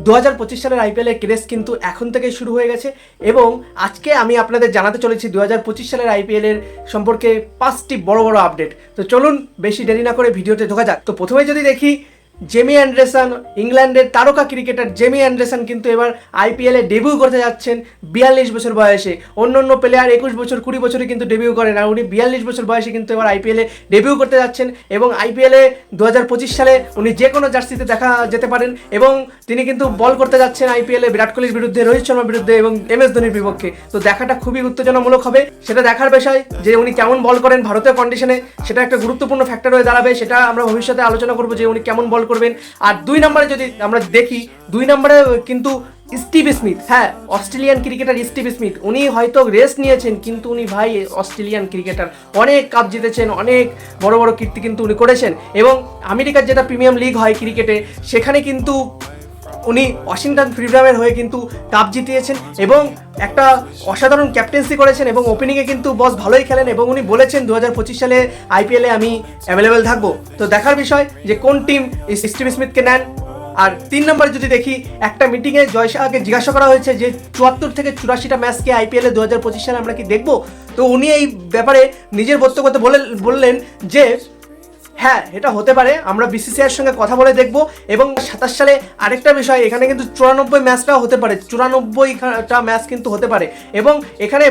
2025 সালের আইপিএলের ক্রেজ কিন্তু এখন থেকেই শুরু হয়ে গেছে এবং আজকে আমি আপনাদের জানাতে চলেছি 2025 সালের আইপিএলের সম্পর্কে 5টি বড় বড় আপডেট। তো চলুন বেশি দেরি না করে ভিডিওতে ঢোকা যাক। তো প্রথমে যদি দেখি, জেমি অ্যান্ডারসন, ইংল্যান্ডের তারকা ক্রিকেটার জেমি অ্যান্ডারসন কিন্তু এবার আইপিএলে ডেবিউ করতে যাচ্ছেন 42 বছর বয়সে। অন্য প্লেয়ার 21 বছর 20 বছরে কিন্তু ডেবিউ করেন, আর উনি 42 বছর বয়সে কিন্তু এবার আইপিএলে ডেবিউ করতে যাচ্ছেন এবং আইপিএলে 2025 সালে উনি যে কোনো জার্সিতে দেখা যেতে পারেন এবং তিনি কিন্তু বল করতে যাচ্ছেন আইপিএলে বিরাট কোহলির বিরুদ্ধে, রোহিত শর্মার বিরুদ্ধে এবং MS ধোনির বিপক্ষে। তো দেখাটা খুবই উত্তেজনামূলক হবে, সেটা দেখার বিষয় যে উনি কেমন বল করেন ভারতীয় কন্ডিশনে, সেটা একটা গুরুত্বপূর্ণ ফ্যাক্টর হয়ে দাঁড়াবে। সেটা আমরা ভবিষ্যতে আলোচনা করবো যে উনি কেমন বল করবেন। আর 2 নম্বরে যদি আমরা দেখি, 2 নম্বরে কিন্তু স্টিভ স্মিথ, হ্যাঁ অস্ট্রেলিয়ান ক্রিকেটার স্টিভ স্মিথ, উনি হয়তো রেস্ট নিয়েছেন কিন্তু উনি ভাই অস্ট্রেলিয়ান ক্রিকেটার, অনেক কাপ জিতেছেন, অনেক বড় বড় কীর্তি কিন্তু উনি করেছেন এবং আমেরিকার যেটা প্রিমিয়াম লিগ হয় ক্রিকেটে, সেখানে কিন্তু উনি ওয়াশিংটন ফ্রিডামের হয়ে কিন্তু কাপ জিতিয়েছেন এবং একটা অসাধারণ ক্যাপ্টেন্সি করেছেন এবং ওপেনিংয়ে কিন্তু বস ভালোই খেলেন এবং উনি বলেছেন 2025 সালে আইপিএলে আমি অ্যাভেলেবেল থাকবো। তো দেখার বিষয় যে কোন টিম স্টিভ স্মিথকে নেন। আর 3 নম্বরে যদি দেখি, একটা মিটিংয়ে জয় শাহকে জিজ্ঞাসা করা হয়েছে যে 74 থেকে 84টা ম্যাচকে আইপিএলে 2025 সালে আমরা কি দেখবো। তো উনি এই ব্যাপারে নিজের বক্তব্যতে বললেন যে হ্যাঁ এটা হতে পারে, আমরা বিসিসিআইয়ের সঙ্গে কথা বলে দেখব। এবং 27 সালে আরেকটা বিষয়, এখানে কিন্তু 94 ম্যাচটাও হতে পারে, 94টা ম্যাচ কিন্তু হতে পারে এবং এখানে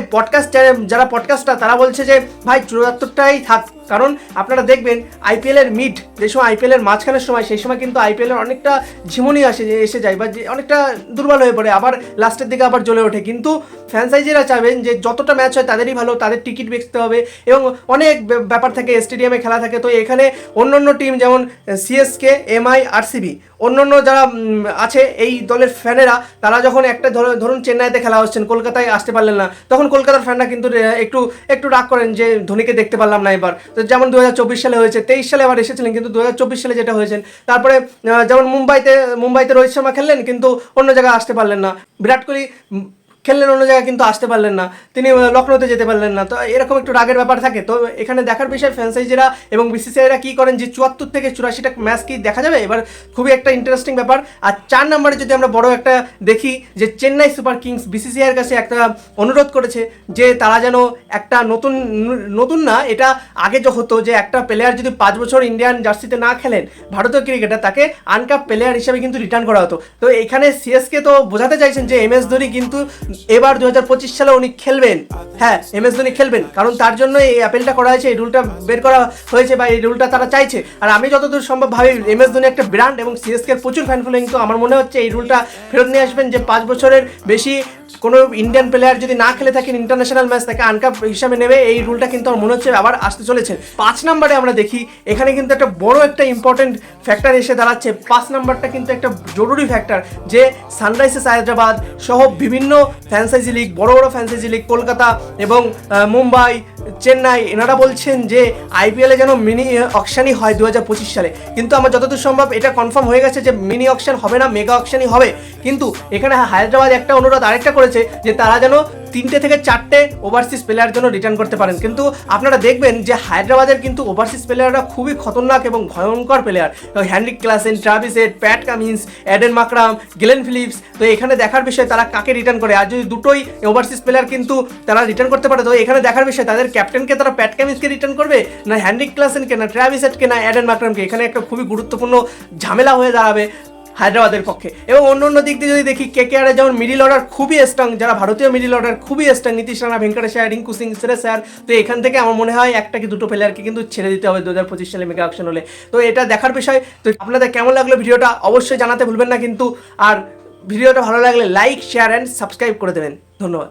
যারা পডকাস্টার তারা বলছে যে ভাই 74টাই থাক, কারণ আপনারা দেখবেন আইপিএলের মিড যে সময়, আইপিএলের মাঝখানের সময়, সেই সময় কিন্তু আইপিএলের অনেকটা ঝিমুনি এসে যায় বা অনেকটা দুর্বল হয়ে পড়ে, আবার লাস্টের দিকে আবার জ্বলে ওঠে। কিন্তু ফ্র্যাঞ্চাইজিরা চাইবেন যে যতটা ম্যাচ হয় তাদেরই ভালো, তাদের টিকিট বেচতে হবে এবং অনেক ব্যাপার থাকে, স্টেডিয়ামে খেলা থাকে। তো এখানে অন্য টিম যেমন সিএসকে, এমআই, আরসিবি, অন্য যারা আছে এই দলের ফ্যানেরা, তারা যখন একটা ধরুন চেন্নাইতে খেলা হচ্ছেন, কলকাতায় আসতে পারলেন না, তখন কলকাতার ফ্যানরা কিন্তু একটু রাগ করেন যে ধোনিকে দেখতে পারলাম না এবার। তো যেমন 2024 সালে হয়েছে, 23 সালে আবার এসেছিলেন কিন্তু 2024 সালে যেটা হয়েছেন। তারপরে যেমন মুম্বাইতে রোহিত শর্মা খেললেন কিন্তু অন্য জায়গায় আসতে পারলেন না, বিরাট কোহলি খেললেন অন্য জায়গায় কিন্তু আসতে পারলেন না, তিনি লখনৌতে যেতে পারলেন না। তো এরকম একটু রাগের ব্যাপার থাকে। তো এখানে দেখার বিষয় ফ্র্যাঞ্চাইজিরা এবং বিসিসিআইরা কী করেন যে 74 থেকে 84টা ম্যাচ কি দেখা যাবে, এবার খুবই একটা ইন্টারেস্টিং ব্যাপার। আর 4 নম্বরে যদি আমরা বড় একটা দেখি, যে চেন্নাই সুপার কিংস বিসিসিআইয়ের কাছে একটা অনুরোধ করেছে যে তারা যেন একটা নতুন না, এটা আগে যে হতো যে একটা প্লেয়ার যদি 5 বছর ইন্ডিয়ান জার্সিতে না খেলেন, ভারতীয় ক্রিকেটার, তাকে আনকাপ প্লেয়ার হিসেবে কিন্তু রিটার্ন করা হতো। তো এখানে সিএসকে তো বোঝাতে চাইছেন যে MS ধোনি কিন্তু এবার 2025 সালে উনি খেলবেন, হ্যাঁ MS ধোনি খেলবেন, কারণ তার জন্য এই অ্যাপেলটা করা হয়েছে, এই রুলটা বের করা হয়েছে বা এই রুলটা তারা চাইছে। আর আমি যতদূর সম্ভব ভাবি MS ধোনি একটা ব্র্যান্ড এবং সিএসকে প্রচুর ফ্যান ফলোয়িং, তো আমার মনে হচ্ছে এই রুলটা ফেরত নিয়ে আসবেন যে 5 বছরের বেশি কোনো ইন্ডিয়ান প্লেয়ার যদি না খেলে থাকেন ইন্টারন্যাশনাল ম্যাচ, তাকে আনকাপ হিসাবে নেবে। এই রুলটা কিন্তু আমার মনে হচ্ছে আবার আসতে চলেছে। 5 নম্বরে আমরা দেখি, এখানে কিন্তু একটা বড় একটা ইম্পর্টেন্ট ফ্যাক্টর এসে দাঁড়াচ্ছে। 5 নম্বরটা কিন্তু একটা জরুরি ফ্যাক্টর যে সানরাইজার্স হায়দ্রাবাদ সহ বিভিন্ন ফ্র্যাঞ্চাইজি লিগ, বড় বড় ফ্র্যাঞ্চাইজি লিগ, কলকাতা এবং মুম্বাই, চেন্নাই, এনারা বলছেন যে আইপিএলে যেন মিনি অকশনই হয় 2025 সালে। কিন্তু আমার যতদূর সম্ভব এটা কনফার্ম হয়ে গেছে যে মিনি অকশন হবে না, মেগা অকশনই হবে। কিন্তু এখানে হায়দ্রাবাদ একটা অনুরোধ আরেকটা করেছে যে তারা যেন 3টে থেকে 4টে ওভারসিজ প্লেয়ার জন্য রিটার্ন করতে পারেন। কিন্তু আপনারা দেখবেন যে হায়দ্রাবাদের কিন্তু ওভারসিজ প্লেয়াররা খুবই খতরনাক এবং ভয়ঙ্কর player, Heinrich Klaasen, Travis Head, Pat Cummins, Aiden Markram, Glenn Phillips. তো এখানে দেখার বিষয় তারা কাকে রিটার্ন করে, আর যদি দুটোই ওভারসিজ প্লেয়ার কিন্তু তারা রিটার্ন করতে পারে, তো এখানে দেখার বিষয় তাদের ক্যাপ্টেনকে তারা প্যাট কামিন্সকে রিটার্ন করবে না হেনরিক ক্লাসেনকে, না ট্রাভিস হেডকে, না অ্যাডেন মাকরামকে। এখানে একটা খুবই গুরুত্বপূর্ণ ঝামেলা হয়ে দাঁড়াবে হায়দ্রাবাদের পক্ষে। এবং অন্য দিক দিয়ে যদি দেখি, KKR যেমন মিডিল অর্ডার খুবই স্ট্রং, যারা ভারতীয় মিডিল অর্ডার খুবই স্ট্রং, নীতিশ রানা, ভেঙ্কটেশ আয়ার, রিঙ্কু সিং, শ্রেয়স আয়ার। তো এখান থেকে আমার মনে হয় একটা কি দুটো প্লেয়ারকে কিন্তু ছেড়ে দিতে হবে 2025 সালে মেগা অকশন হলে। তো এটা দেখার বিষয়। তো আপনাদের কেমন লাগলো ভিডিওটা অবশ্যই জানাতে ভুলবেন না কিন্তু। আর ভিডিওটা ভালো লাগলে লাইক, শেয়ার অ্যান্ড সাবস্ক্রাইব করে দেবেন। ধন্যবাদ।